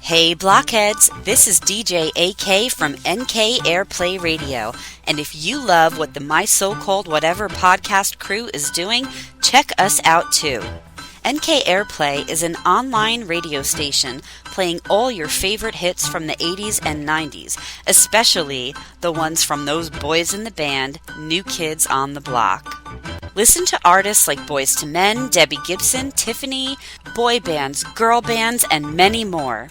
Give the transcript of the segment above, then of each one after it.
Hey blockheads, this is DJ AK from NK Airplay Radio, and if you love what the My So-Called Whatever podcast crew is doing, check us out too. NK Airplay is an online radio station playing all your favorite hits from the 80s and 90s, especially the ones from those boys in the band, New Kids on the Block. Listen to artists like Boys to Men, Debbie Gibson, Tiffany, boy bands, girl bands, and many more.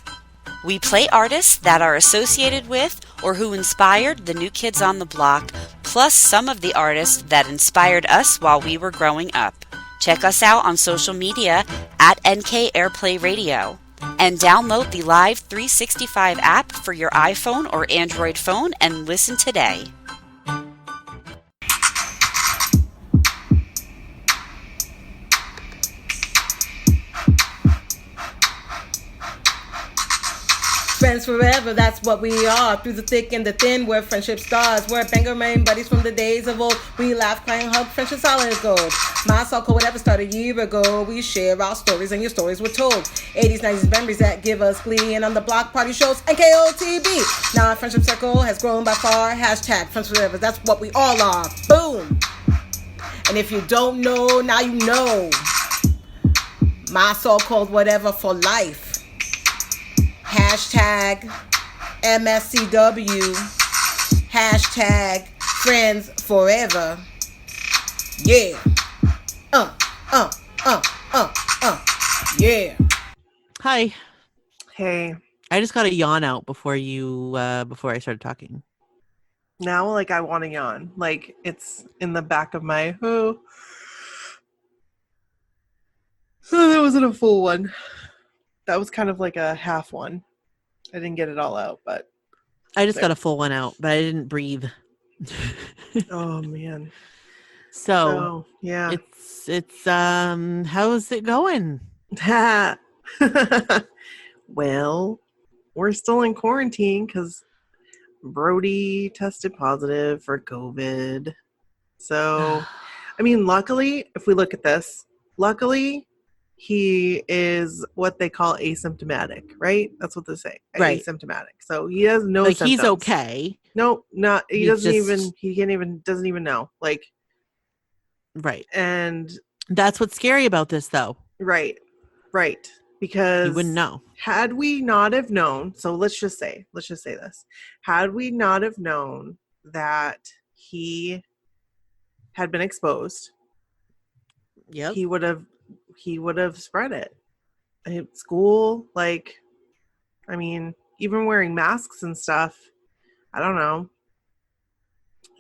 We play artists that are associated with or who inspired the New Kids on the Block, plus some of the artists that inspired us while we were growing up. Check us out on social media at NK Airplay Radio. And download the Live 365 app for your iPhone or Android phone and listen today. Friends forever, that's what we are. Through the thick and the thin, we're friendship stars. We're banger main buddies from the days of old. We laugh, cry, and hug, friendship solid gold. My so-called whatever started a year ago. We share our stories and your stories were told. 80s, 90s memories that give us glee. And on the block party shows, NKOTB. Now our friendship circle has grown by far. Hashtag friends forever, that's what we all are. Boom. And if you don't know, now you know. My so-called whatever for life. Hashtag MSCW. Hashtag friends forever. Yeah. Yeah. Hi. Hey. I just got a yawn out before I started talking. Now, I want to yawn. It's in the back of my, oh, that wasn't a full one. That was kind of like a half one. I didn't get it all out, but. I just got a full one out, but I didn't breathe. Oh, man. So, yeah. It's how's it going? Well, we're still in quarantine because Brody tested positive for COVID. So, luckily, if we look at this, he is what they call asymptomatic, right? That's what they say. Right. Asymptomatic. So he has no symptoms. He's okay. No, not he doesn't even know. Right. And that's what's scary about this though. Right. Because you wouldn't know. Had we not have known, so let's just say this. Had we not have known that he had been exposed, yep, he would have spread it at school. Even wearing masks and stuff, I don't know.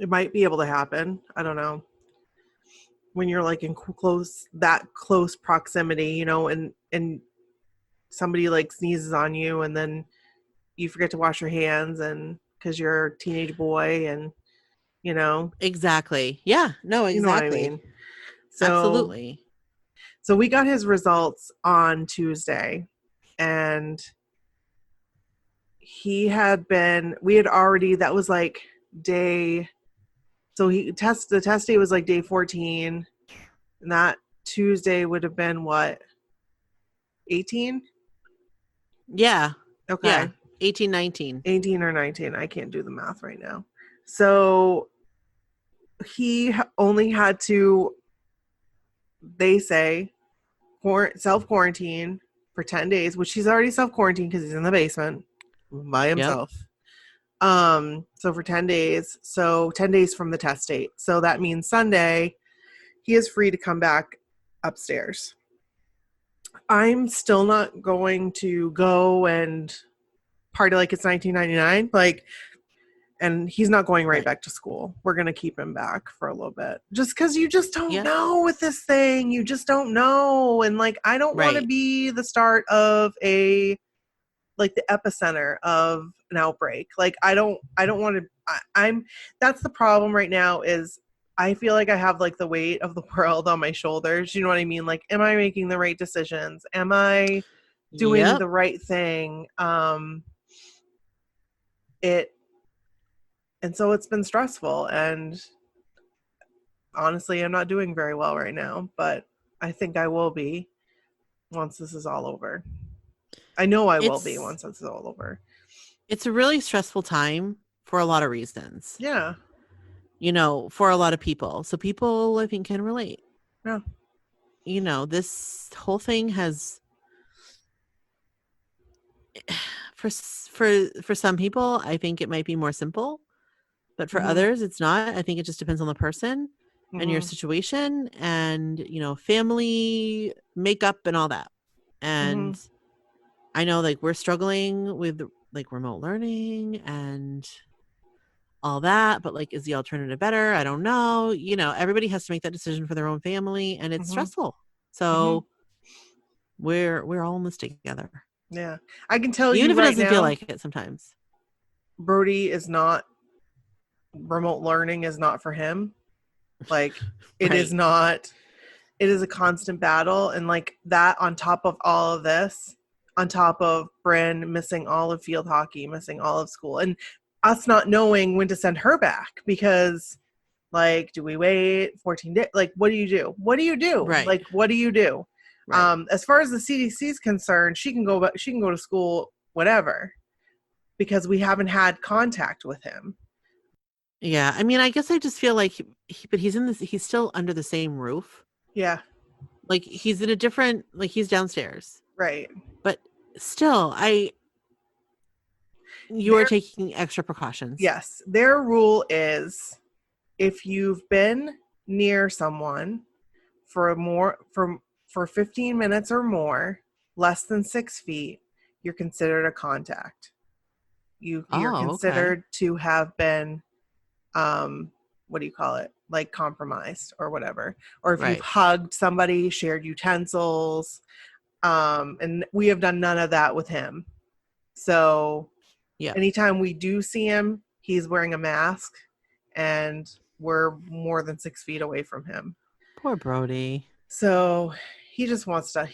It might be able to happen. I don't know. When you're in close proximity, and somebody sneezes on you and then you forget to wash your hands and because you're a teenage boy and, Exactly. Yeah. No, exactly. You know what I mean? Absolutely. So we got his results on Tuesday, and that was day, so the test day was day 14, and that Tuesday would have been what, 18? Yeah. Okay. Yeah. 18, 19. 18 or 19. I can't do the math right now. So he only had to, they say, self-quarantine for 10 days, which he's already self-quarantined because he's in the basement by himself. Yep. So for 10 days, 10 days from the test date. So that means Sunday, he is free to come back upstairs. I'm still not going to go and party like it's 1999. And he's not going right back to school. We're going to keep him back for a little bit. Just because you just don't know with this thing. You just don't know. And, I don't want to be the start of the epicenter of an outbreak. I don't want to, that's the problem right now is I feel like I have, the weight of the world on my shoulders. You know what I mean? Am I making the right decisions? Am I doing the right thing? And so it's been stressful, and honestly, I'm not doing very well right now, but I think I will be once this is all over. I know I will be once it's all over. It's a really stressful time for a lot of reasons. Yeah. You know, for a lot of people. So people, I think, can relate. Yeah. You know, this whole thing has, for some people, I think it might be more simple, but for others, it's not. I think it just depends on the person and your situation and, you know, family makeup and all that. And I know, like, we're struggling with like remote learning and all that, but like, is the alternative better? I don't know. You know, everybody has to make that decision for their own family, and it's stressful. So we're all in this together. Yeah. I can tell even you if it right doesn't now, feel like it sometimes. Brody is not, remote learning is not for him. Like, it is not, it is a constant battle. And like that, on top of all of this, on top of Bryn missing all of field hockey, missing all of school, and us not knowing when to send her back, because like, do we wait 14 days? Like, what do you do? What do you do? Right. Like, what do you do? Right. As far as the CDC is concerned, she can go to school, whatever, because we haven't had contact with him. Yeah. I mean, I guess I just feel like but he's still under the same roof. Yeah. Like, he's in a different, like, he's downstairs. Right. But still, you are taking extra precautions. Yes. Their rule is, if you've been near someone for 15 minutes or more, less than 6 feet, you're considered a contact. You're considered to have been, what do you call it? Like, compromised or whatever. Or if you've hugged somebody, shared utensils, and we have done none of that with him. So anytime we do see him, he's wearing a mask, and we're more than 6 feet away from him. Poor Brody. So he just wants a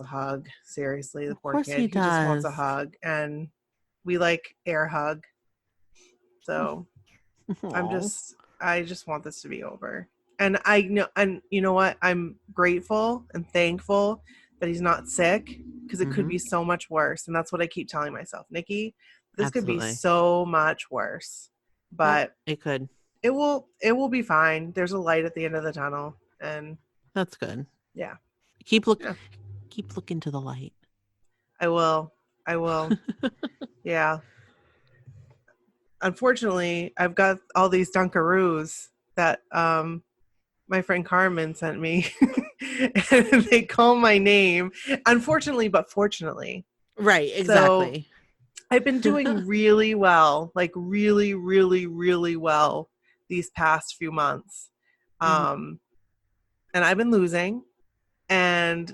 hug. Seriously, the poor kid. He just wants a hug, and we like air hug. So I just want this to be over. And I know, and you know what? I'm grateful and thankful that he's not sick, because it could be so much worse. And that's what I keep telling myself, Nikki, this could be so much worse. But it could. It will be fine. There's a light at the end of the tunnel, and that's good. Yeah. Keep looking to the light. I will. Yeah. Unfortunately, I've got all these Dunkaroos that my friend Carmen sent me, and they call my name. Unfortunately, but fortunately. Right. Exactly. So I've been doing really well, like really, really, really well these past few months. And I've been losing, and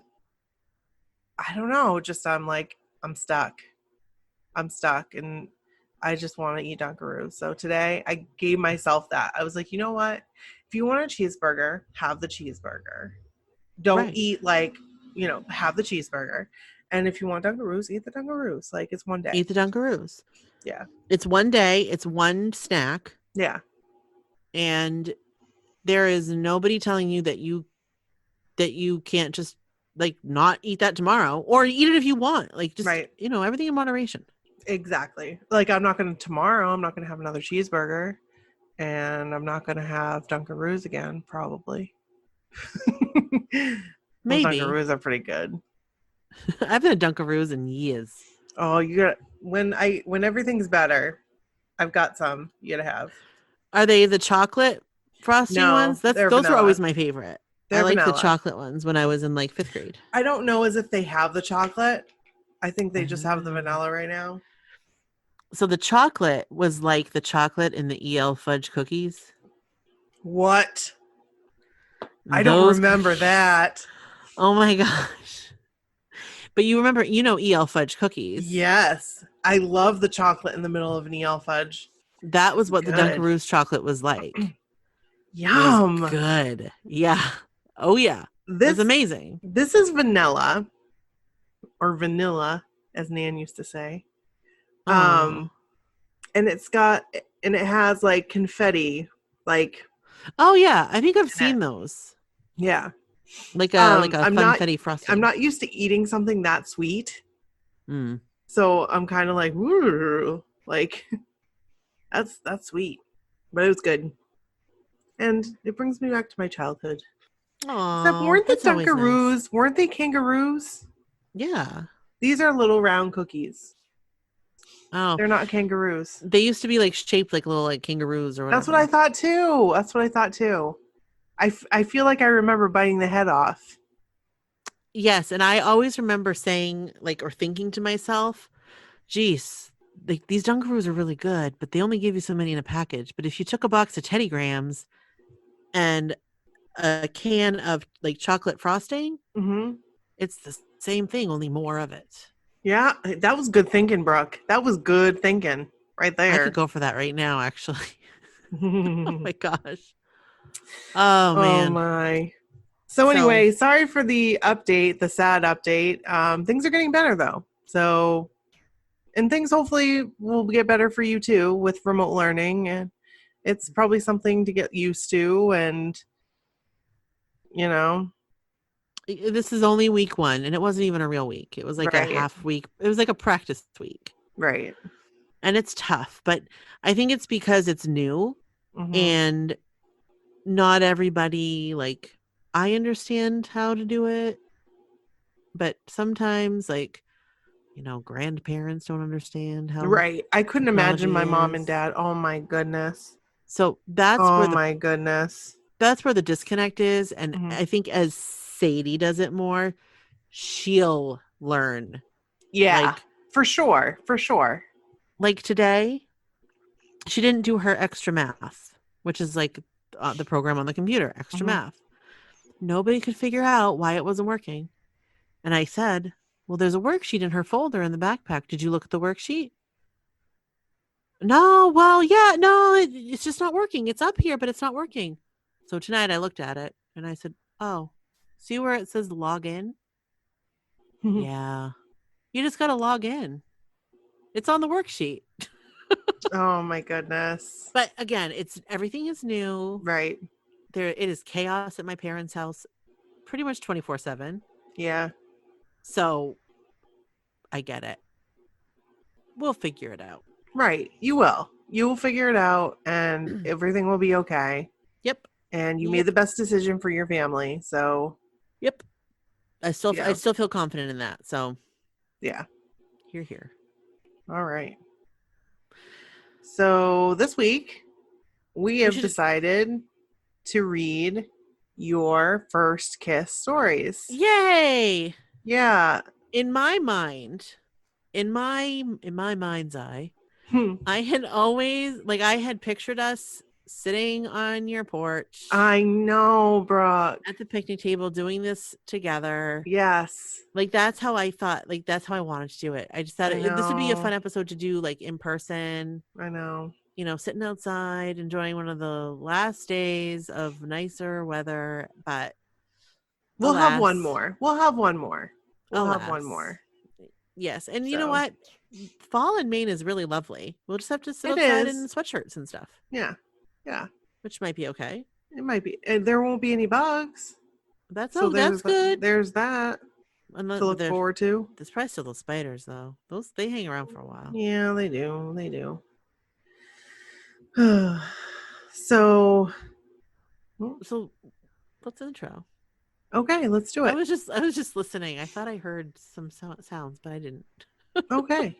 I don't know, just I'm stuck, and I just want to eat Dunkaroos. So today I gave myself that. I was like, you know what? If you want a cheeseburger, have the cheeseburger. Don't eat, like, you know, have the cheeseburger. And if you want Dunkaroos, eat the Dunkaroos. Like, it's one day. Eat the Dunkaroos. Yeah. It's one day. It's one snack. Yeah. And there is nobody telling you that you can't just, like, not eat that tomorrow, or eat it if you want. Like, just, you know, everything in moderation. Exactly. Like, I'm not going to have another cheeseburger, and I'm not going to have Dunkaroos again, probably. Maybe. Dunkaroos are pretty good. I haven't had Dunkaroos in years. Oh, you got, when everything's better, I've got some you gotta have. Are they the chocolate frosting ones? Those vanilla. were always my favorite. I liked the chocolate ones when I was in, like, 5th grade. I don't know as if they have the chocolate. I think they just have the vanilla right now. So the chocolate was like the chocolate in the EL fudge cookies. What? I don't remember that. Oh my gosh. But you remember, you know, EL fudge cookies. Yes. I love the chocolate in the middle of an EL fudge. That was what the Dunkaroos chocolate was like. Yum. It was good. Yeah. Oh yeah. This is amazing. This is vanilla, or vanilla, as Nan used to say. And it has, like, confetti, like. Oh yeah, I think I've seen those. Yeah. Like a funfetti frosting. I'm not used to eating something that sweet. Mm. So I'm kind of like, woo, like that's sweet, but it was good, and it brings me back to my childhood. Except, Oh, weren't the that's always nice. Dunkaroos? Weren't they kangaroos? Yeah. These are little round cookies. Oh, They're not kangaroos. they used to be like shaped like little like kangaroos or whatever. That's what I thought too. I feel like I remember biting the head off. Yes, and I always remember saying like or thinking to myself, geez, like these Dunkaroos are really good, but they only give you so many in a package. But if you took a box of Teddy Grahams and a can of like chocolate frosting, Mm-hmm. it's the same thing, only more of it. Yeah, that was good thinking, Brooke. That was good thinking right I there. could go for that right now, actually. Oh my gosh. Oh Oh man. my. So anyway, sorry for the update, the sad update. Things are getting better though. So, and things hopefully will get better for you too with remote learning, and it's probably something to get used to, and you know, This is only week 1, and it wasn't even a real week. It was like a right, half week. It was like a practice week. right. And it's tough, but I think it's because it's new Mm-hmm. and not everybody like I understand how to do it, but sometimes like grandparents don't understand how Right. I couldn't imagine technology my mom and is. dad. Oh my goodness. So that's Oh where my goodness. the disconnect is, and Mm-hmm. I think as Sadie does it more, she'll learn. Yeah, for sure. For sure. Like today, she didn't do her extra math, which is like the program on the computer, extra Mm-hmm. math. Nobody could figure out why it wasn't working. And I said, well, there's a worksheet in her folder in the backpack. Did you look at the worksheet? No, well, yeah, no, it's just not working. It's up here, but it's not working. So tonight I looked at it and I said, oh, see where it says log in? Yeah. You just got to log in. It's on the worksheet. Oh my goodness. But again, everything is new. Right. It is chaos at my parents' house pretty much 24/7. Yeah. So I get it. We'll figure it out. Right. You will. You will figure it out and everything will be okay. Yep. And you made the best decision for your family. So yep. I still yeah. feel confident in that. So yeah. Here. All right. So this week we have decided to read your first kiss stories. Yay! Yeah. In my mind, in my mind's eye, I had always I had pictured us sitting on your porch. I know, Brooke. At the picnic table doing this together. Yes. Like that's how I thought, that's how I wanted to do it. I just thought this would be a fun episode to do in person. I know. Sitting outside, enjoying one of the last days of nicer weather, but we'll have one more. We'll have one more. Yes. And you know what? Fall in Maine is really lovely. We'll just have to sit outside in sweatshirts and stuff. Yeah. Yeah. Which might be okay. It might be. And there won't be any bugs. That's good. There's that to look forward to. There's probably still the spiders though. They hang around for a while. Yeah, they do. So what's the intro? Okay, let's do it. I was just listening. I thought I heard some sounds, but I didn't. Okay.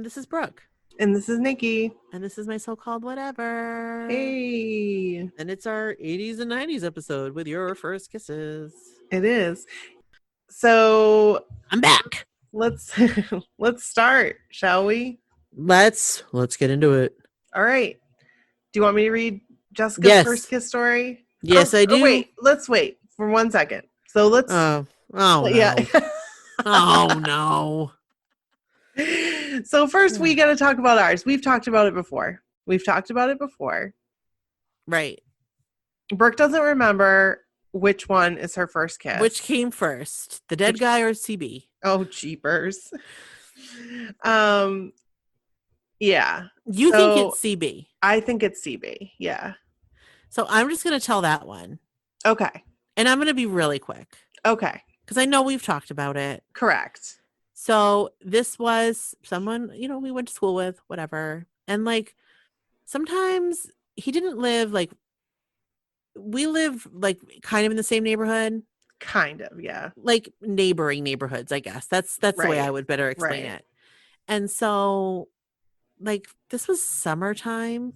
This is Brooke. And this is Nikki. And this is my so-called whatever. Hey. And it's our 80s and 90s episode with your first kisses. It is. So I'm back. Let's start, shall we? Let's get into it. All right. Do you want me to read Jessica's first kiss story? Yes, I do. Wait, let's wait for 1 second. So let's. Yeah. Oh no. So first we got to talk about ours. We've talked about it before. Right. Brooke doesn't remember which one is her first kiss. Which came first, the dead guy or CB? Oh, jeepers. Yeah. You think it's CB? I think it's CB. Yeah. So I'm just going to tell that one. Okay. And I'm going to be really quick. Okay. because I know we've talked about it. Correct. So this was someone, we went to school with, whatever. And like sometimes he didn't live like we live like kind of in the same neighborhood. Kind of, yeah. Like neighboring neighborhoods, I guess. That's the way I Right. would better explain Right. it. And so like this was summertime.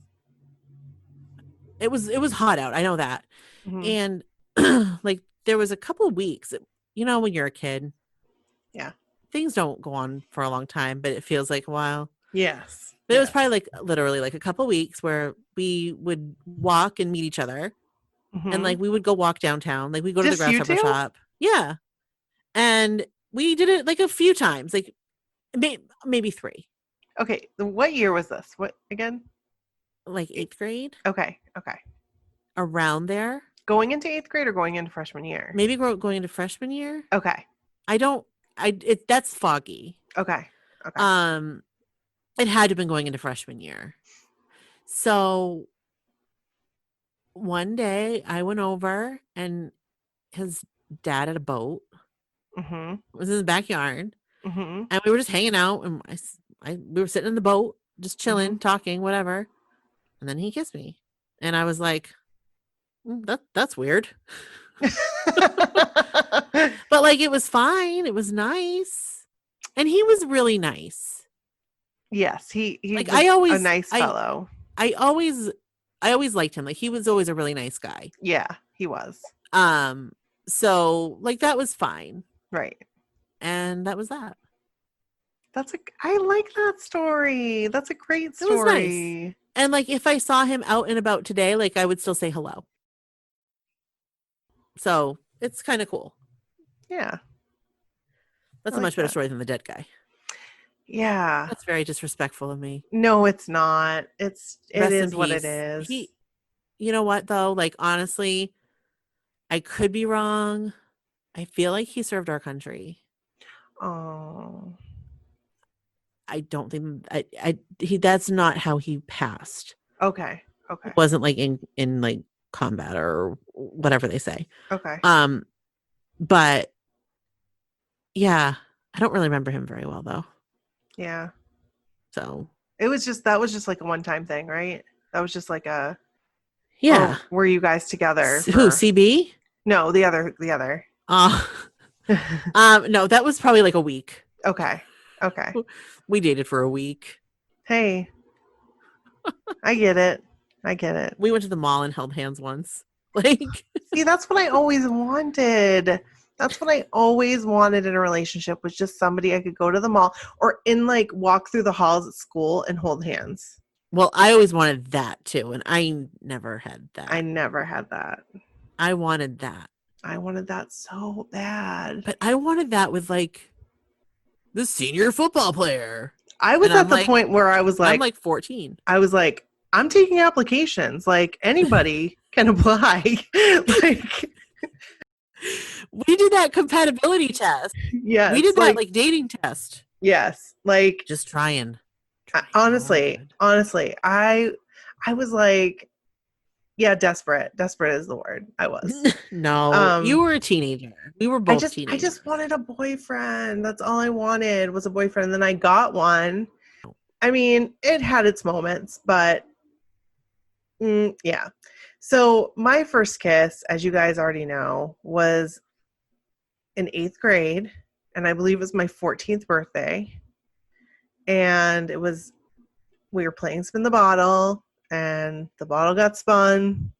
It was hot out. I know that. Mhm. And like there was a couple of weeks, when you're a kid. Yeah. Things don't go on for a long time, but it feels like a while. Yes. But it was probably like literally like a couple weeks where we would walk and meet each other. And like we would go walk downtown. Like we go to the Just you grasshopper two? shop. Yeah. And we did it like a few times, like maybe 3. Okay. What year was this? What again? Like 8th grade, Okay. Okay. around there. Going into 8th grade or going into freshman year? Maybe going into freshman year. Okay. That's foggy. Okay. Okay. It had to have been going into freshman year. So one day I went over and his dad had a boat. Mm-hmm. It was in the backyard. Mm-hmm. And we were just hanging out, and we were sitting in the boat, just chilling, Mm-hmm. talking, whatever. And then he kissed me, and I was like, "That's weird," but like it was fine. It was nice, and he was really nice. Yes, he Like was a nice fellow. I always liked him. Like he was always a really nice guy. Yeah, he was. So like that was fine, Right. and that was that. I like that story. That's a great story. It was nice. And like if I saw him out and about today, like I would still say hello. So it's kind of cool. Yeah. That's a much better story than the dead guy. Yeah. That's very disrespectful of me. No, it's not. It Rest is in what peace. it is. You know what though? Like honestly, I could be wrong. I feel like he served our country. Oh. I don't think that's not how he passed. Okay. Okay. It wasn't like in like combat or whatever they say. Okay. But yeah, I don't really remember him very well though. Yeah. So that was just like a one-time thing, right? That was just like a yeah. Were you guys together? Who, CB? No, the other. No, that was probably like a week. Okay. We dated for a week. Hey, I get it. We went to the mall and held hands once. Like, see, that's what I always wanted. That's what I always wanted in a relationship, was just somebody I could go to the mall or walk through the halls at school and hold hands. Well, I always wanted that too, and I never had that. I never had that. I wanted that. I wanted that so bad. But I wanted that with like the senior football player. I was at the point where I was like, I'm like 14. I was like, I'm taking applications. Like anybody can apply. Like we did that compatibility test. Yeah. We did that like dating test. Yes. Like just trying. Honestly, I was like, yeah, desperate. Desperate is the word. I was. No, you were a teenager. We were both teenagers. I just wanted a boyfriend. That's all I wanted, was a boyfriend. And then I got one. I mean, it had its moments, but yeah. So my first kiss, as you guys already know, was in 8th grade. And I believe it was my 14th birthday. And we were playing spin the bottle, and the bottle got spun,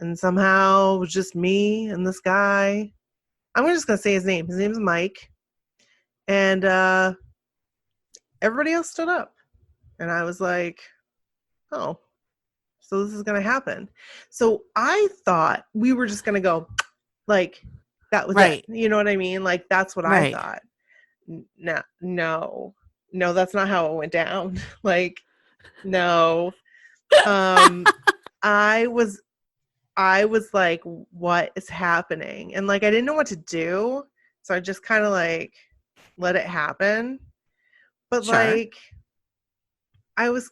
and somehow it was just me and this guy. I'm just going to say his name. His name is Mike. And everybody else stood up. And I was like, oh, so this is going to happen. So I thought we were just going to go like that was it. You know what I mean? Like, that's what I thought. No, that's not how it went down. Like, no. I was like, what is happening? And like, I didn't know what to do. So I just kind of like let it happen. But like, I was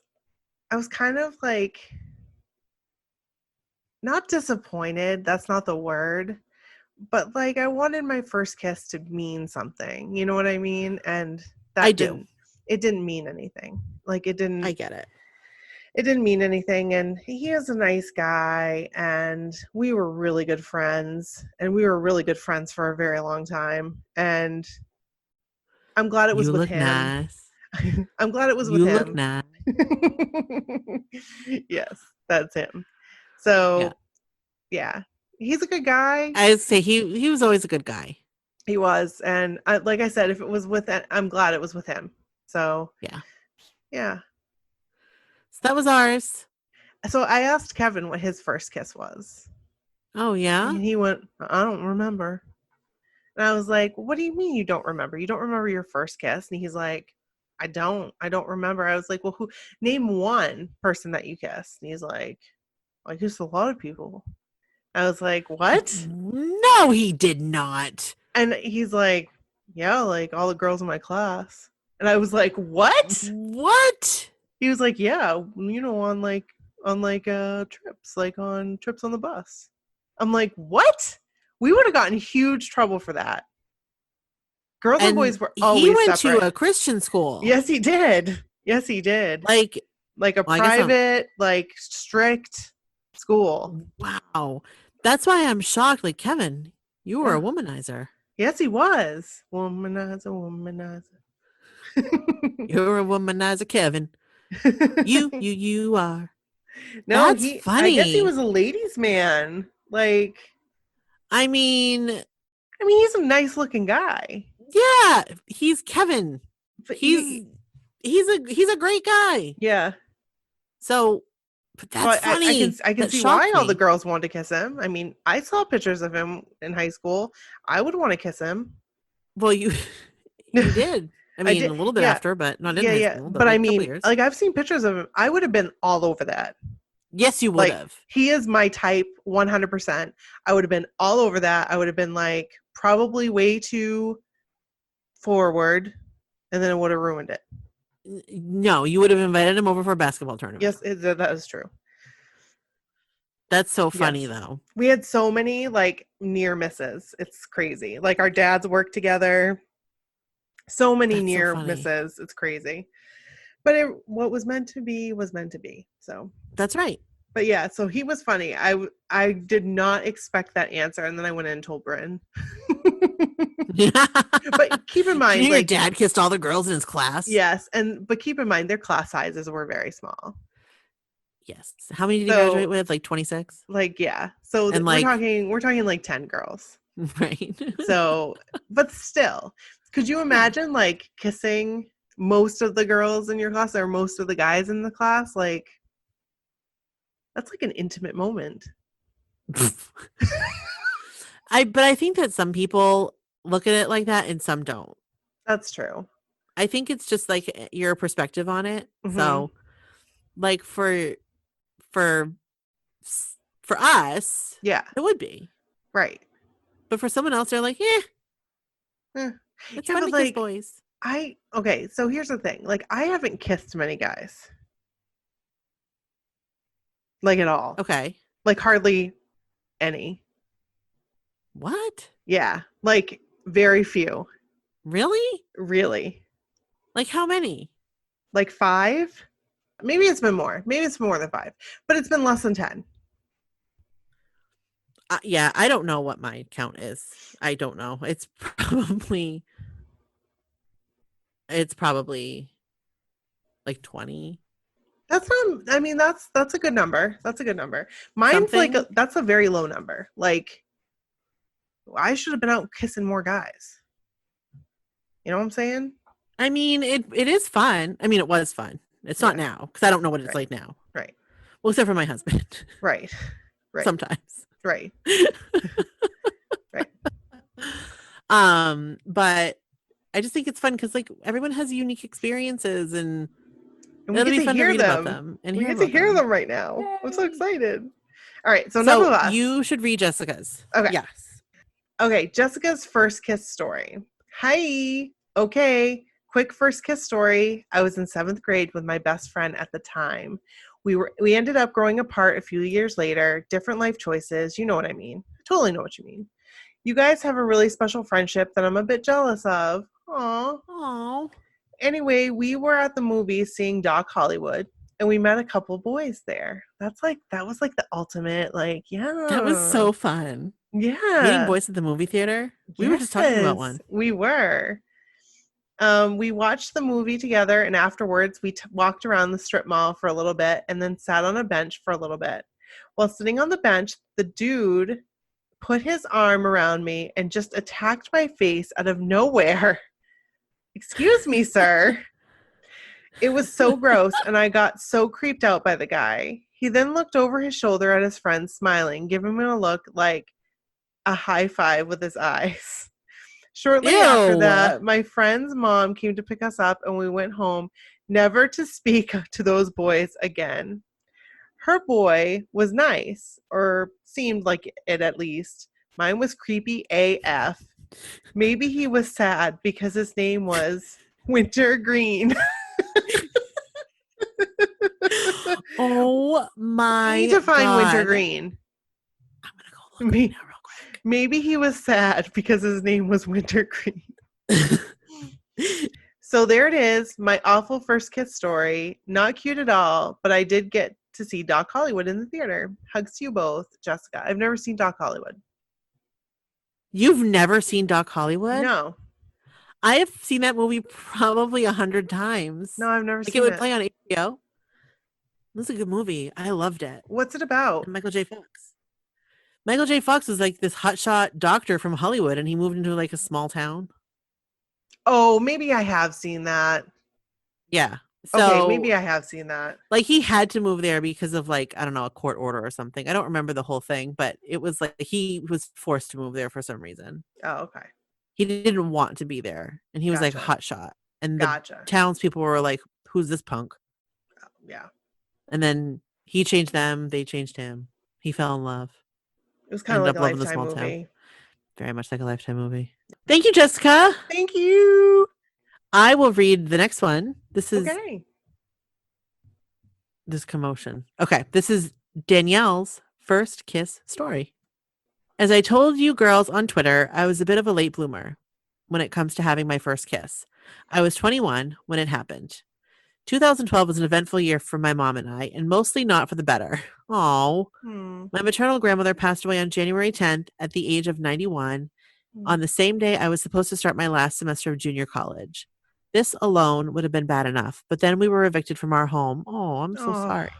kind of like not disappointed. That's not the word. but like I wanted my first kiss to mean something. You know what I mean? And that I do. It didn't mean anything. Like it didn't. I get it. It didn't mean anything, and he is a nice guy, and we were really good friends, and we were really good friends for a very long time, and I'm glad it was You with look him. nice. I'm glad it was with You look him. nice. Yes, that's him. So yeah, he's a good guy. I'd say he was always a good guy. He was, and like I said, if it was with, I'm glad it was with him. So Yeah. So that was ours. So I asked Kevin what his first kiss was. Oh yeah. And he went, I don't remember. And I was like, what do you mean you don't remember? You don't remember your first kiss? And he's like, I don't remember. I was like, well, name one person that you kissed? And he's like, I kissed a lot of people. I was like, what? No, he did not. And he's like, yeah, like all the girls in my class. And I was like, what? What? He was like, yeah, on trips, like on trips on the bus. I'm like, what? We would have gotten huge trouble for that. Girls and boys were always he went separate. to a Christian school. Yes, he did. Like a private, like strict school. Wow. That's why I'm shocked. Like, Kevin, you were a womanizer. Yes, he was. Womanizer. You're a womanizer, Kevin. You are. No, that's funny. I guess he was a ladies' man. Like, I mean, he's a nice looking guy. Yeah, he's Kevin. But he's a great guy. Yeah. So, but that's funny. I can see why all the girls wanted to kiss him. I mean, I saw pictures of him in high school. I would want to kiss him. Well, you did. I mean, a little bit after, but not in high school. But I mean, like, I've seen pictures of him. I would have been all over that. Yes, you would have. He is my type 100%. I would have been all over that. I would have been like probably way too forward, and then it would have ruined it. No, you would have invited him over for a basketball tournament. Yes, that is true. That's so funny, though. We had so many like near misses. It's crazy. Like our dads worked together. So many near misses. It's crazy. But what was meant to be was meant to be. So that's right. But yeah, so he was funny. I did not expect that answer, and then I went in and told Bryn. But keep in mind, your dad kissed all the girls in his class. Yes, but keep in mind their class sizes were very small. Yes. How many did you graduate with? Like 26? Like, yeah. So we're talking like 10 girls. Right. So, but still, could you imagine like kissing most of the girls in your class or most of the guys in the class? Like, that's like an intimate moment. But I think that some people look at it like that and some don't. That's true. I think it's just like your perspective on it. Mm-hmm. So like for us, yeah, it would be. Right. But for someone else, they're like, it's fun to kiss boys. Okay, so here's the thing. Like, I haven't kissed many guys. Like, at all. Okay. Like, hardly any. What? Yeah. Like, very few. Really? Really. Like, how many? Like 5? Maybe it's been more. Maybe it's more than 5. But it's been less than 10. Yeah, I don't know what my count is. I don't know. It's probably like 20. That's not, I mean, that's a good number. That's a good number. Mine's like, that's a very low number. Like, I should have been out kissing more guys. You know what I'm saying? I mean, it is fun. I mean, it was fun. It's not now because I don't know what it's like now. Right. Well, except for my husband. Right. Right. Sometimes. Right. Right. But I just think it's fun because like everyone has unique experiences and we get to hear them. We get to hear them right now. Yay. I'm so excited. All right. So nonetheless, you should read Jessica's. Okay. Yes. Okay. Jessica's first kiss story. Hi. Okay. Quick first kiss story. I was in 7th grade with my best friend at the time. We ended up growing apart a few years later, different life choices. You know what I mean. I totally know what you mean. You guys have a really special friendship that I'm a bit jealous of. Aw. Oh, Anyway, we were at the movies seeing Doc Hollywood, and we met a couple boys there. That was like the ultimate, like, that was yeah. so fun. Meeting Yeah. boys at the movie theater. We were just talking about one. We were. We watched the movie together, and afterwards we walked around the strip mall for a little bit and then sat on a bench for a little bit. While sitting on the bench, the dude put his arm around me and just attacked my face out of nowhere. Excuse me, sir. It was so gross, and I got so creeped out by the guy. He then looked over his shoulder at his friend, smiling, giving him a look like a high five with his eyes. Shortly after that, my friend's mom came to pick us up, and we went home, never to speak to those boys again. Her boy was nice, or seemed like it at least. Mine was creepy AF. Maybe he was sad because his name was Wintergreen. Oh my I need to find God. Wintergreen. I'm gonna go look right now real quick. Maybe he was sad because his name was Wintergreen. So there it is, my awful first kiss story. Not cute at all, but I did get to see Doc Hollywood in the theater. Hugs to you both, Jessica. I've never seen Doc Hollywood. You've never seen Doc Hollywood? No. I have seen that movie probably 100 times. No, I've never like seen it would it. play on HBO. It was a good movie. I loved it. What's it about? And Michael J. Fox. Michael J. Fox was like this hotshot doctor from Hollywood, and he moved into like a small town. Oh, maybe I have seen that. Yeah. So, Okay, maybe I have seen that. Like he had to move there because of like, I don't know, a court order or something. I don't remember the whole thing, but it was like he was forced to move there for some reason. Oh, okay. He didn't want to be there, and he was like a hotshot. And the townspeople were like, "Who's this punk?" Yeah. And then he changed them. They changed him. He fell in love. It was kind of like a Lifetime movie. Town. Very much like a Lifetime movie. Thank you, Jessica. Thank you. I will read the next one. This is okay. This commotion. Okay, this is Danielle's first kiss story. As I told you girls on Twitter, I was a bit of a late bloomer when it comes to having my first kiss. I was 21 when it happened. 2012 was an eventful year for my mom and I, and mostly not for the better. Oh, My maternal grandmother passed away on January 10th at the age of 91, on the same day I was supposed to start my last semester of junior college. This alone would have been bad enough, but then we were evicted from our home. Oh, I'm so sorry.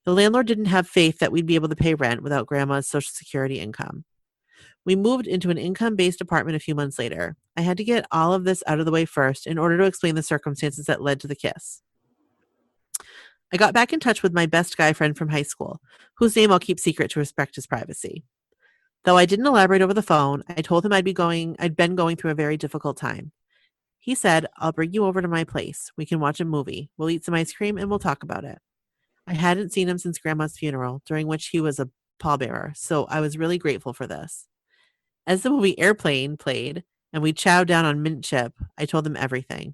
The landlord didn't have faith that we'd be able to pay rent without grandma's Social Security income. We moved into an income-based apartment a few months later. I had to get all of this out of the way first in order to explain the circumstances that led to the kiss. I got back in touch with my best guy friend from high school, whose name I'll keep secret to respect his privacy. Though I didn't elaborate over the phone, I told him I'd been going through a very difficult time. He said, "I'll bring you over to my place. We can watch a movie. We'll eat some ice cream and we'll talk about it." I hadn't seen him since Grandma's funeral, during which he was a pallbearer, so I was really grateful for this. As the movie Airplane played and we chowed down on mint chip, I told him everything.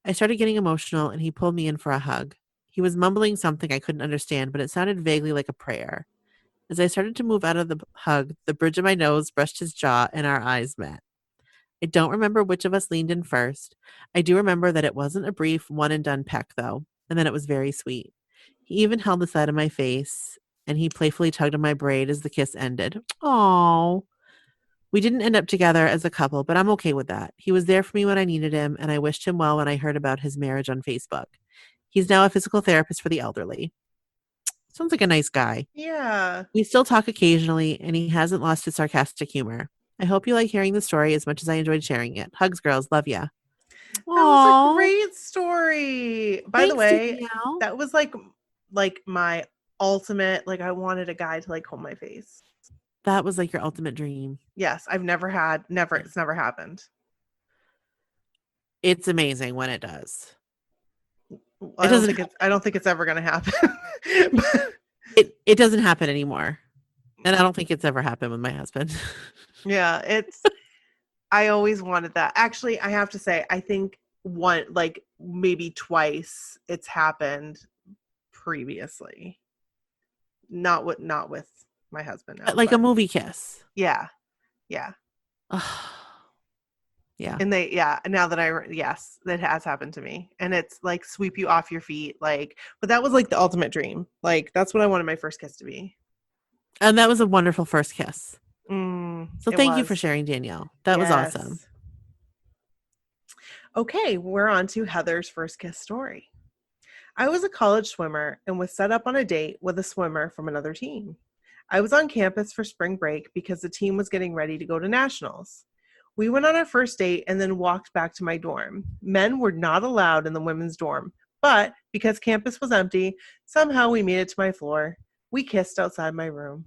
I started getting emotional and he pulled me in for a hug. He was mumbling something I couldn't understand, but it sounded vaguely like a prayer. As I started to move out of the hug, the bridge of my nose brushed his jaw and our eyes met. I don't remember which of us leaned in first. I do remember that it wasn't a brief one-and-done peck, though, and then it was very sweet. He even held the side of my face, and he playfully tugged on my braid as the kiss ended. Aww. We didn't end up together as a couple, but I'm okay with that. He was there for me when I needed him, and I wished him well when I heard about his marriage on Facebook. He's now a physical therapist for the elderly. Sounds like a nice guy. Yeah. We still talk occasionally, and he hasn't lost his sarcastic humor. I hope you like hearing the story as much as I enjoyed sharing it. Hugs, girls. Love ya. That was a great story. By the way, Danielle. that was like my ultimate, like I wanted a guy to like hold my face. That was like your ultimate dream. Yes, it's never happened. It's amazing when it does. I don't think it's ever going to happen. It doesn't happen anymore. And I don't think it's ever happened with my husband. Yeah, I always wanted that. Actually, I have to say, I think maybe twice it's happened previously. Not with my husband. Like a movie kiss. Yeah. Yeah. Yeah. And now that yes, that has happened to me. And it's like sweep you off your feet. Like, but that was like the ultimate dream. Like, that's what I wanted my first kiss to be. And that was a wonderful first kiss. So It thank you for was. sharing, Danielle. That was Yes. awesome. Okay, we're on to Heather's first kiss story. I was a college swimmer and was set up on a date with a swimmer from another team. I was on campus for spring break because the team was getting ready to go to nationals. We went on our first date and then walked back to my dorm. Men were not allowed in the women's dorm, but because campus was empty, somehow we made it to my floor. We kissed outside my room.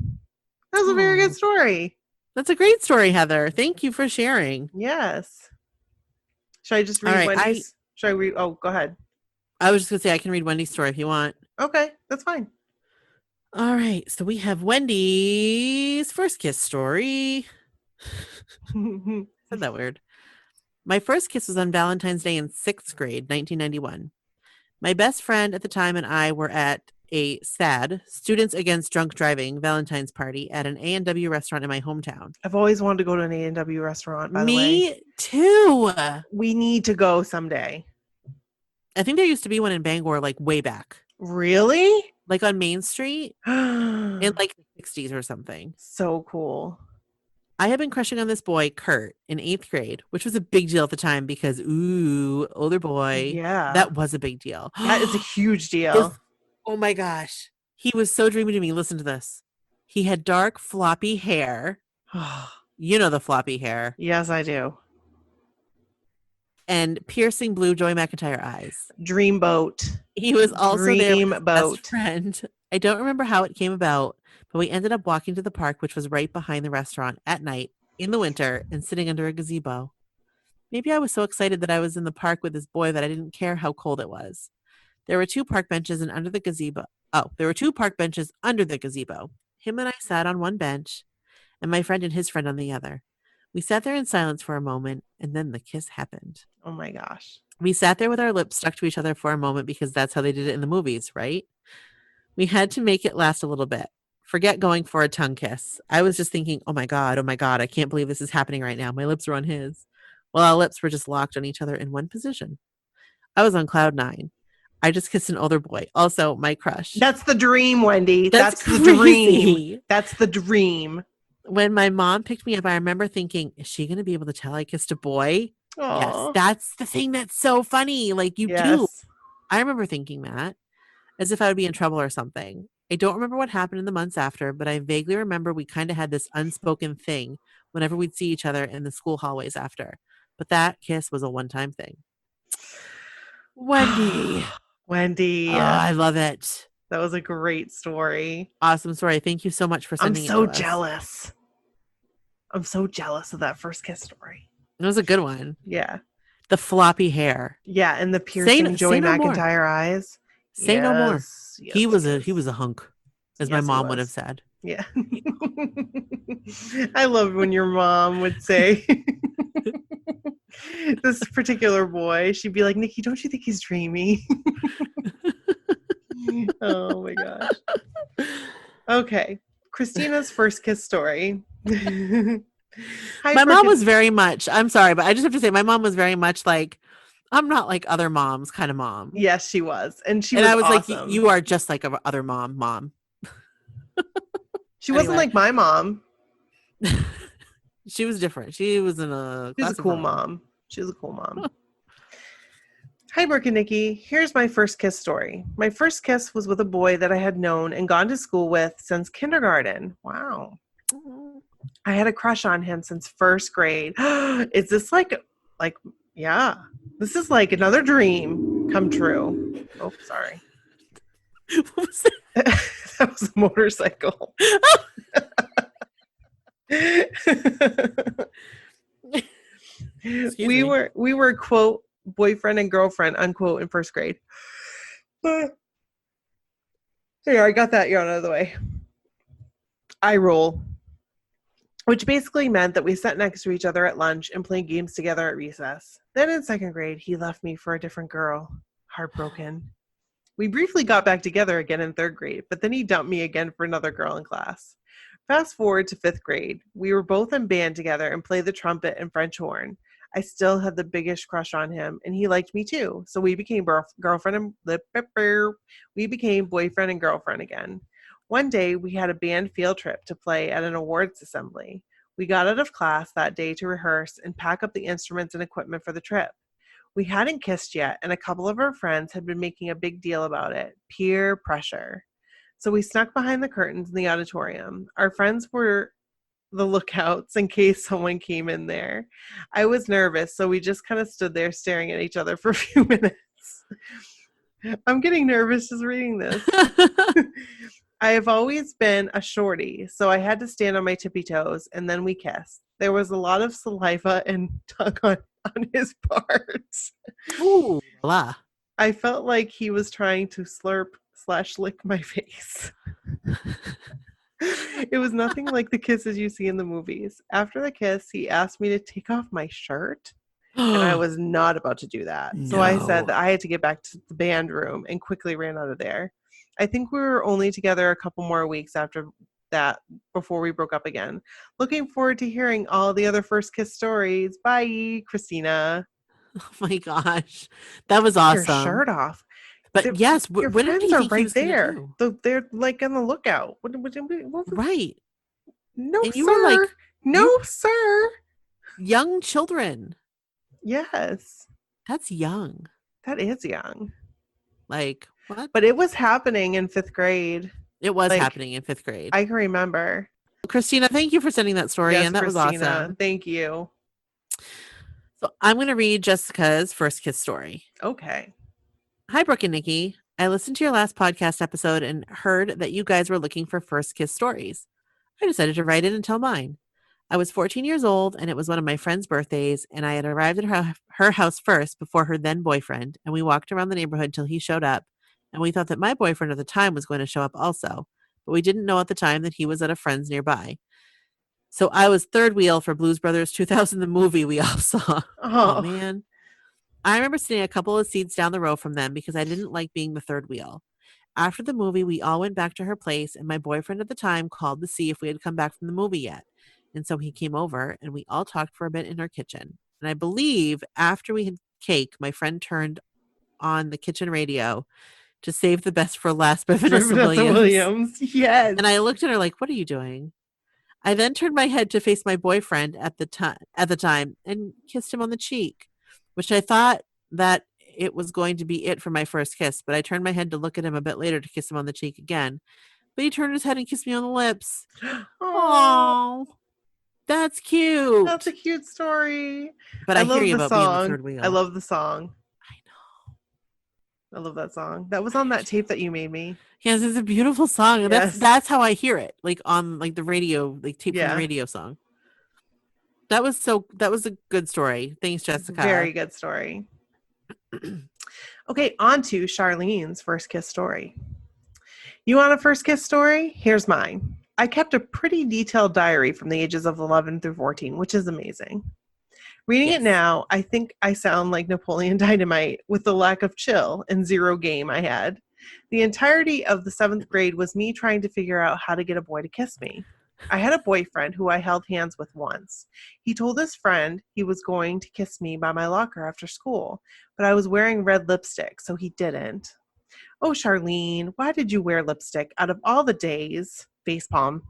That was a very good story. That's a great story, Heather. Thank you for sharing. Yes. Should I just read Wendy's? Should I read? Oh, go ahead. I was just going to say I can read Wendy's story if you want. Okay, that's fine. All right. So we have Wendy's first kiss story. Said that weird. My first kiss was on Valentine's Day in 6th grade, 1991. My best friend at the time and I were at a SAD, Students Against Drunk Driving, Valentine's party at an A&W restaurant in my hometown. I've always wanted to go to an A&W restaurant, by the way. Me too. We need to go someday. I think there used to be one in Bangor, like way back. Really? Like on Main Street in like the 60s or something. So cool. I had been crushing on this boy, Kurt, in 8th grade, which was a big deal at the time because, ooh, older boy. Yeah. That was a big deal. That is a huge deal. Oh my gosh. He was so dreamy to me. Listen to this. He had dark, floppy hair. You know the floppy hair. Yes, I do. And piercing blue Joey McIntyre eyes. Dreamboat. He was also there with his best friend. I don't remember how it came about, but we ended up walking to the park, which was right behind the restaurant at night in the winter and sitting under a gazebo. Maybe I was so excited that I was in the park with this boy that I didn't care how cold it was. There were 2 park benches and under the gazebo. There were 2 park benches under the gazebo. Him and I sat on one bench and my friend and his friend on the other. We sat there in silence for a moment and then the kiss happened. Oh my gosh. We sat there with our lips stuck to each other for a moment because that's how they did it in the movies, right? We had to make it last a little bit. Forget going for a tongue kiss. I was just thinking, oh my God, I can't believe this is happening right now. My lips were on his. Well, our lips were just locked on each other in one position. I was on cloud 9. I just kissed an older boy. Also, my crush. That's the dream, Wendy. That's the crazy. Dream. That's the dream. When my mom picked me up, I remember thinking, is she going to be able to tell I kissed a boy? Aww. Yes, that's the thing that's so funny. Like you do. I remember thinking that as if I would be in trouble or something. I don't remember what happened in the months after, but I vaguely remember we kind of had this unspoken thing whenever we'd see each other in the school hallways after. But that kiss was a one-time thing. Wendy. Wendy. Oh, I love it. That was a great story. Awesome story. Thank you so much for sending it to us. I'm so jealous. I'm so jealous of that first kiss story. It was a good one. Yeah. The floppy hair. Yeah, and the piercing Joey McIntyre eyes. Say no more. Yes, he was a hunk, as my mom would have said. Yeah. I love when your mom would say this particular boy, she'd be like, Nikki, don't you think he's dreamy? Oh my gosh. Okay. Christina's first kiss story. My mom was very much, I'm sorry, but I just have to say my mom was very much like, I'm not like other moms kind of mom. Yes, she was. And I was awesome. like, you are just like a other mom. She wasn't like my mom. She was different. She was in a She was a cool mom. She was a cool mom. Hi, Brooke and Nikki. Here's my first kiss story. My first kiss was with a boy that I had known and gone to school with since kindergarten. Wow. I had a crush on him since first grade. Is this like, yeah, this is like another dream come true. Oh, sorry. What was that? That was a motorcycle. We were quote boyfriend and girlfriend unquote in first grade. Here, I got that yarn out of the way. I roll. Which basically meant that we sat next to each other at lunch and played games together at recess. Then in second grade, he left me for a different girl. Heartbroken. We briefly got back together again in third grade, but then he dumped me again for another girl in class. Fast forward to 5th grade. We were both in band together and played the trumpet and French horn. I still had the biggest crush on him, and he liked me too. So we became we became boyfriend and girlfriend again. One day, we had a band field trip to play at an awards assembly. We got out of class that day to rehearse and pack up the instruments and equipment for the trip. We hadn't kissed yet, and a couple of our friends had been making a big deal about it. Peer pressure. So we snuck behind the curtains in the auditorium. Our friends were the lookouts in case someone came in there. I was nervous, so we just kind of stood there staring at each other for a few minutes. I'm getting nervous just reading this. I have always been a shorty, so I had to stand on my tippy toes, and then we kissed. There was a lot of saliva and tug on his part. Ooh, la. I felt like he was trying to slurp/lick my face. It was nothing like the kisses you see in the movies. After the kiss, he asked me to take off my shirt, and I was not about to do that. So I said that I had to get back to the band room and quickly ran out of there. I think we were only together a couple more weeks after that before we broke up again. Looking forward to hearing all the other first kiss stories. Bye, Christina. Oh my gosh. That was Your awesome. shirt off. But yes, Your what did friends he are think he right was gonna there. do? They're like on the lookout. What Right. No, And sir. you were like, no, sir. young children. Yes. That's young. That is young. Like, what? But it was happening in 5th grade. It was like, happening in 5th grade. I can remember. Christina, thank you for sending that story. Yes, And that Christina, was awesome. Thank you. So I'm going to read Jessica's first kiss story. Okay. Hi, Brooke and Nikki. I listened to your last podcast episode and heard that you guys were looking for first kiss stories. I decided to write it and tell mine. I was 14 years old, and it was one of my friend's birthdays, and I had arrived at her house first before her then boyfriend, and we walked around the neighborhood till he showed up, and we thought that my boyfriend at the time was going to show up also, but we didn't know at the time that he was at a friend's nearby. So I was third wheel for Blues Brothers 2000, the movie we all saw. Oh, man. I remember sitting a couple of seats down the row from them because I didn't like being the third wheel. After the movie, we all went back to her place, and my boyfriend at the time called to see if we had come back from the movie yet. And so he came over, and we all talked for a bit in our kitchen. And I believe after we had cake, my friend turned on the kitchen radio to save the best for last by Vanessa Williams. Yes. And I looked at her like, what are you doing? I then turned my head to face my boyfriend at the time and kissed him on the cheek, which I thought that it was going to be it for my first kiss, but I turned my head to look at him a bit later to kiss him on the cheek again. But he turned his head and kissed me on the lips. Oh, that's cute. That's a cute story. But I hear you about being the third wheel. I love the song. I know. I love that song. That was on that tape that you made me. Yes, it's a beautiful song. And Yes. that's how I hear it, like on like the radio, like tape from the radio song. That was a good story. Thanks, Jessica. Very good story. Okay, on to Charlene's first kiss story. You want a first kiss story? Here's mine. I kept a pretty detailed diary from the ages of 11 through 14, which is amazing. Reading it now, I think I sound like Napoleon Dynamite with the lack of chill and zero game I had. The entirety of the 7th grade was me trying to figure out how to get a boy to kiss me. I had a boyfriend who I held hands with once. He told his friend he was going to kiss me by my locker after school, but I was wearing red lipstick, so he didn't. Oh, Charlene, why did you wear lipstick out of all the days? Facepalm.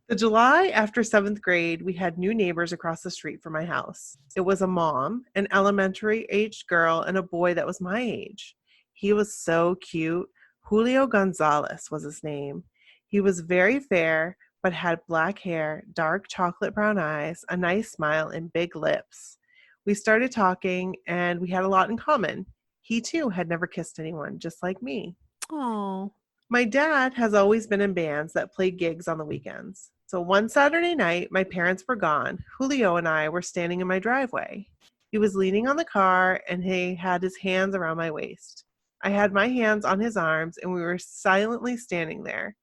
The July after 7th grade, we had new neighbors across the street from my house. It was a mom, an elementary-aged girl, and a boy that was my age. He was so cute. Julio Gonzalez was his name. He was very fair, but had black hair, dark chocolate brown eyes, a nice smile, and big lips. We started talking, and we had a lot in common. He, too, had never kissed anyone, just like me. Oh. My dad has always been in bands that played gigs on the weekends. So one Saturday night, my parents were gone. Julio and I were standing in my driveway. He was leaning on the car, and he had his hands around my waist. I had my hands on his arms, and we were silently standing there,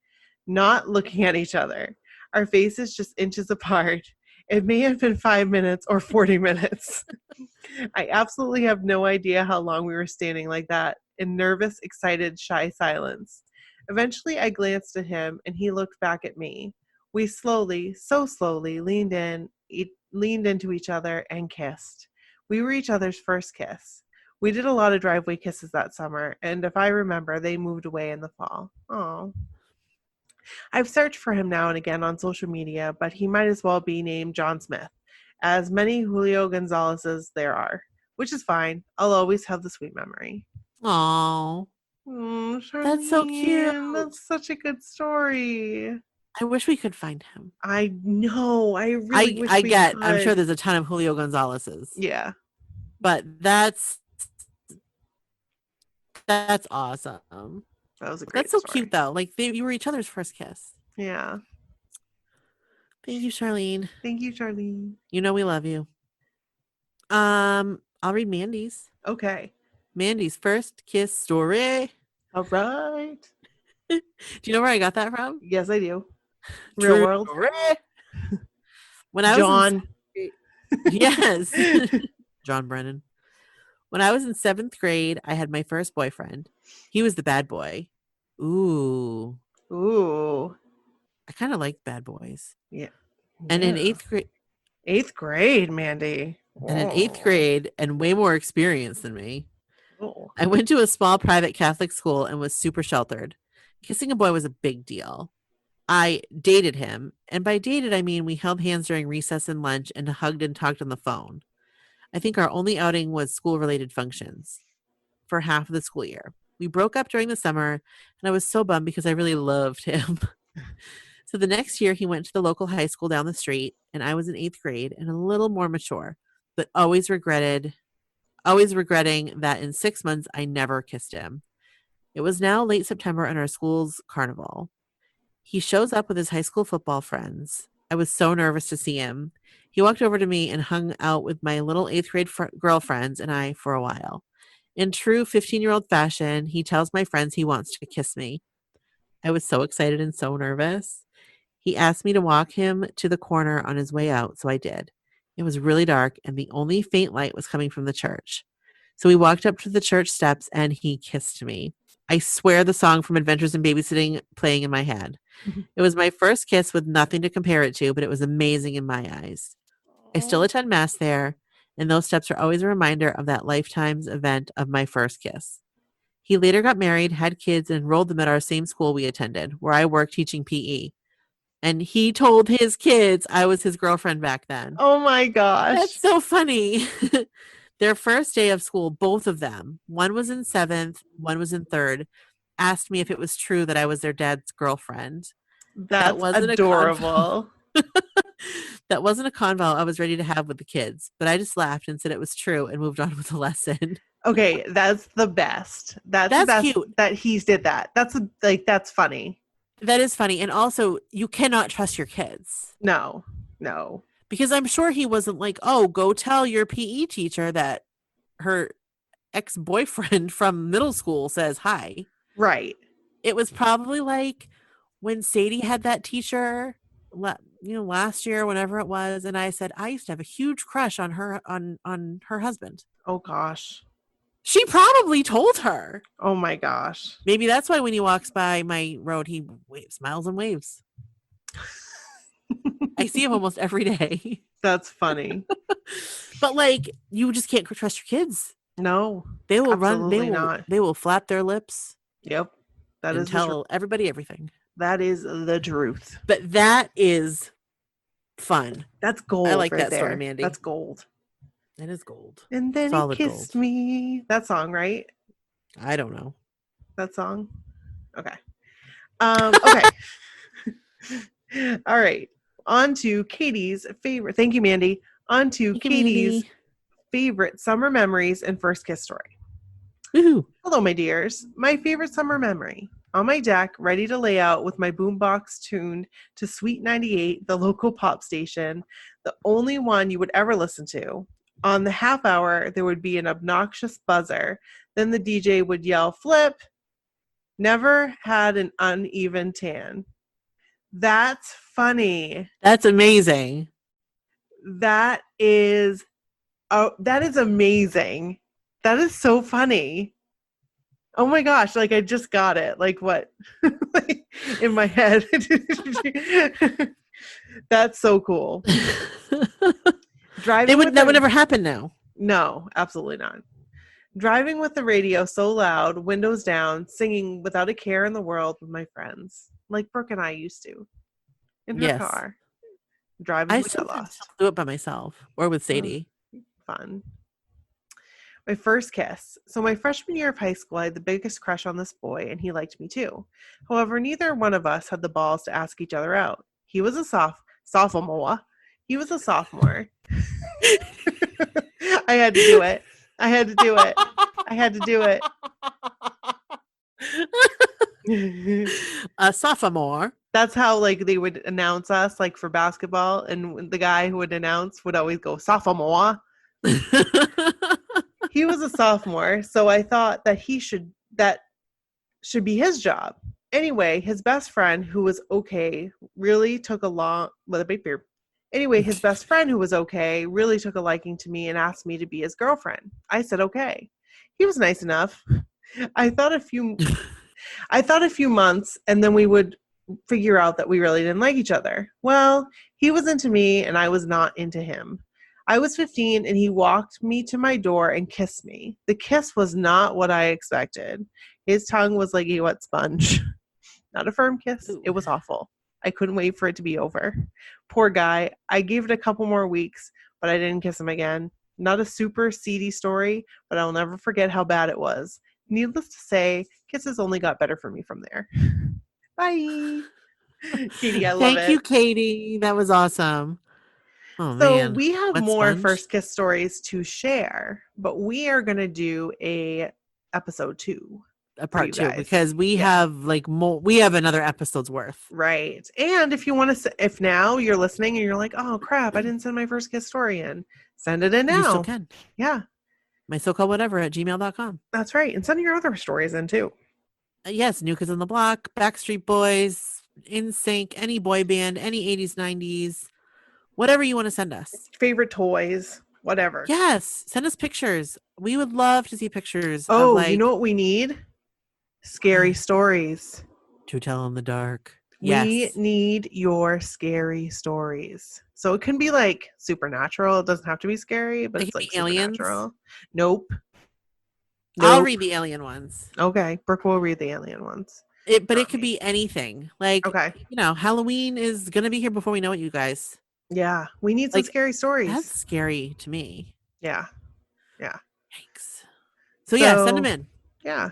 not looking at each other. Our faces just inches apart. It may have been 5 minutes or 40 minutes. I absolutely have no idea how long we were standing like that in nervous, excited, shy silence. Eventually, I glanced at him, and he looked back at me. We slowly, so slowly, leaned into each other and kissed. We were each other's first kiss. We did a lot of driveway kisses that summer, and if I remember, they moved away in the fall. Oh. I've searched for him now and again on social media, but he might as well be named John Smith, as many Julio Gonzalez's there are, which is fine. I'll always have the sweet memory. Oh, that's so cute. That's such a good story. I wish we could find him. I know. I really wish we could. I'm sure there's a ton of Julio Gonzalez's. Yeah. But that's awesome. That was a great That's so story. cute, though. Like, you were each other's first kiss. Yeah. Thank you, Charlene. Thank you, Charlene. You know we love you. I'll read Mandy's. Okay. Mandy's first kiss story. All right. Do you know where I got that from? Yes, I do. True Real world. Story. When I was John. Yes. John Brennan. When I was in 7th grade, I had my first boyfriend. He was the bad boy. Ooh. I kind of liked bad boys. Yeah. And in 8th grade. 8th grade, Mandy. And in 8th grade, and way more experience than me, Oh. I went to a small private Catholic school and was super sheltered. Kissing a boy was a big deal. I dated him, and by dated, I mean we held hands during recess and lunch and hugged and talked on the phone. I think our only outing was school-related functions for half of the school year. We broke up during the summer, and I was so bummed because I really loved him. So the next year, he went to the local high school down the street, and I was in 8th grade and a little more mature, but always regretting that in 6 months, I never kissed him. It was now late September and our school's carnival. He shows up with his high school football friends. I was so nervous to see him. He walked over to me and hung out with my little 8th grade girlfriends and I for a while. In true 15-year-old fashion, he tells my friends he wants to kiss me. I was so excited and so nervous. He asked me to walk him to the corner on his way out, so I did. It was really dark, and the only faint light was coming from the church. So we walked up to the church steps, and he kissed me. I swear the song from Adventures in Babysitting playing in my head. It was my first kiss with nothing to compare it to, but it was amazing in my eyes. I still attend Mass there, and those steps are always a reminder of that lifetime's event of my first kiss. He later got married, had kids, and enrolled them at our same school we attended, where I worked teaching PE. And he told his kids I was his girlfriend back then. Oh my gosh. That's so funny. Their first day of school, both of them, one was in 7th, one was in 3rd, asked me if it was true that I was their dad's girlfriend. That wasn't adorable. That wasn't a convo I was ready to have with the kids, but I just laughed and said it was true and moved on with the lesson. Okay, that's the best. That's the best cute that he did that. That's funny. That is funny. And also, you cannot trust your kids. No. Because I'm sure he wasn't like, oh, go tell your PE teacher that her ex-boyfriend from middle school says hi. Right. It was probably like when Sadie had that teacher, last year, whenever it was, and I said, I used to have a huge crush on her, on her husband. Oh, gosh. She probably told her. Oh, my gosh. Maybe that's why when he walks by my road, he smiles and waves. I see him almost every day. That's funny. But like, you just can't trust your kids. No. They will not. They will flap their lips. Yep. That and is tell everybody everything. That is the truth. But that is fun. That's gold. I like right that there. story, Mandy. That's gold. It is gold. And then Solid he kissed gold. me. That song, right? I don't know. That song? Okay. Okay. All right. On to Katie's favorite. Thank you, Mandy. On to Katie's favorite summer memories and first kiss story. Woohoo. Hello, my dears. My favorite summer memory. On my deck, ready to lay out with my boombox tuned to Sweet 98, the local pop station, the only one you would ever listen to. On the half hour, there would be an obnoxious buzzer. Then the DJ would yell, "Flip." Never had an uneven tan. That's funny. That's amazing. That is amazing. That is so funny. Oh my gosh, like I just got it. Like what? Like, in my head. That's so cool. Driving with That would the never happen now. No, absolutely not. Driving with the radio so loud, windows down, singing without a care in the world with my friends, like Brooke and I used to, in her Yes. car. Drive I as we got sometimes lost. do it by myself or with Sadie. Fun. My first kiss. So my freshman year of high school, I had the biggest crush on this boy, and he liked me too. However, neither one of us had the balls to ask each other out. He was a sophomore. He was a sophomore. I had to do it. I had to do it. I had to do it. A sophomore. That's how like they would announce us like for basketball, and the guy who would announce would always go sophomore. He was a sophomore, so I thought that that should be his job. Anyway, his best friend who was okay really took a long with a big beard. Anyway, his best friend who was okay really took a liking to me and asked me to be his girlfriend. I said okay. He was nice enough. I thought a few months, and then we would figure out that we really didn't like each other. Well, he was into me and I was not into him. I was 15 and he walked me to my door and kissed me. The kiss was not what I expected. His tongue was like a wet sponge. Not a firm kiss. It was awful. I couldn't wait for it to be over. Poor guy. I gave it a couple more weeks, but I didn't kiss him again. Not a super seedy story, but I'll never forget how bad it was. Needless to say, kisses only got better for me from there. Bye. Katie, I love it. Thank you, Katie. That was awesome. Oh, So man. we have Wet more sponge? first kiss stories to share, but we are going to do a episode 2. A part 2 guys. because we have like more. We have another episode's worth. Right. And if you want to, if now you're listening and you're like, oh crap, I didn't send my first kiss story in, send it in now. You still can. Yeah. mysocalledwhatever @gmail.com. That's right. And send your other stories in too. Yes, New Kids on the Block, Backstreet Boys, NSYNC, any boy band, any 80s, 90s, whatever you want to send us. Favorite toys, whatever. Yes, send us pictures. We would love to see pictures. Oh, of, you know what we need? Scary stories. To tell in the dark. We Yes. need your scary stories. So it can be like supernatural. It doesn't have to be scary, but It it's can like be aliens. supernatural. Nope. I'll read the alien ones. Okay. Brooke will read the alien ones. But it could be anything. Like, okay. Halloween is going to be here before we know it, you guys. Yeah. We need some scary stories. That's scary to me. Yeah. Yeah. Thanks. So yeah, send them in. Yeah.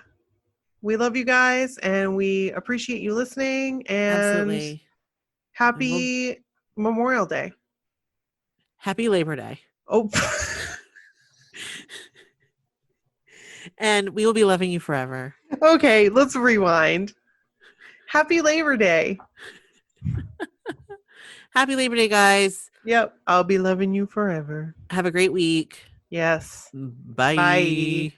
We love you guys and we appreciate you listening. And absolutely. Happy Memorial Day. Happy Labor Day. Oh. And we will be loving you forever. Okay, let's rewind. Happy Labor Day. Happy Labor Day, guys. Yep. I'll be loving you forever. Have a great week. Yes. Bye. Bye.